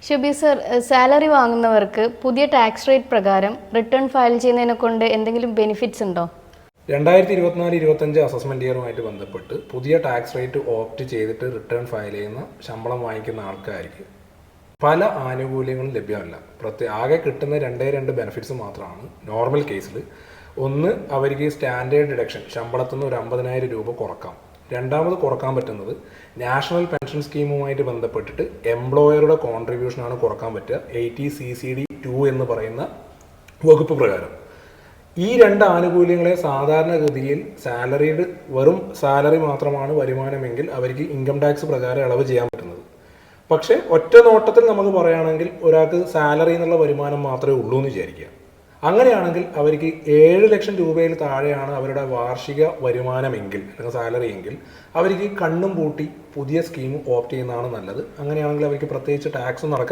ഷബി sir, salary വാങ്ങുന്നവർക്ക് പുതിയ tax rate പ്രകാരം return file ചെയ്യുന്നതിനെ കൊണ്ട് എന്തെങ്കിലും ബെനിഫിറ്റ്സ് ഉണ്ടോ? 2024-25 അസസ്മെന്റ് ഇയറുമായിട്ട് ബന്ധപ്പെട്ട് പുതിയ ടാക്സ് റേറ്റ് ഓപ്റ്റ് ചെയ്തിട്ട് റിട്ടേൺ ഫയൽ ചെയ്യുന്ന ശമ്പളം വാങ്ങിക്കുന്ന ആൾക്കാർക്ക് പല ആനുകൂല്യങ്ങളും ലഭ്യമല്ല. ആകെ കിട്ടുന്ന രണ്ട് ബെനിഫിറ്റ്സ് മാത്രമാണ് നോർമൽ കേസിൽ. ഒന്ന്, അവർക്ക് സ്റ്റാൻഡേർഡ് ഡിഡക്ഷൻ ശമ്പളത്തിൽ നിന്ന് ഒരു 50,000 രൂപ കുറക്കാം. രണ്ടാമത് കുറക്കാൻ പറ്റുന്നത് നാഷണൽ പെൻഷൻ സ്കീമുമായിട്ട് ബന്ധപ്പെട്ടിട്ട് എംപ്ലോയറുടെ കോൺട്രിബ്യൂഷനാണ് കുറക്കാൻ പറ്റുക, 80CCD2 എന്ന് പറയുന്ന വകുപ്പ് പ്രകാരം. ഈ രണ്ട് ആനുകൂല്യങ്ങളെ സാധാരണഗതിയിൽ വെറും സാലറി മാത്രമാണ് വരുമാനമെങ്കിൽ അവർക്ക് ഇൻകം ടാക്സ് പ്രകാരം ഇളവ് ചെയ്യാൻ പറ്റുന്നത്. പക്ഷേ ഒറ്റ നോട്ടത്തിൽ നമുക്ക് പറയുകയാണെങ്കിൽ ഒരാൾക്ക് സാലറി എന്നുള്ള വരുമാനം മാത്രമേ ഉള്ളൂ എന്ന് വിചാരിക്കുക. അങ്ങനെയാണെങ്കിൽ അവർക്ക് 7 ലക്ഷം രൂപയിൽ താഴെയാണ് അവരുടെ വാർഷിക വരുമാനമെങ്കിൽ അല്ലെങ്കിൽ സാലറി എങ്കിൽ അവർക്ക് കണ്ണും പൂട്ടി പുതിയ സ്കീം ഓപ്റ്റ് ചെയ്യുന്നതാണ് നല്ലത്. അങ്ങനെയാണെങ്കിൽ അവർക്ക് പ്രത്യേകിച്ച് ടാക്സ് നടക്കാൻ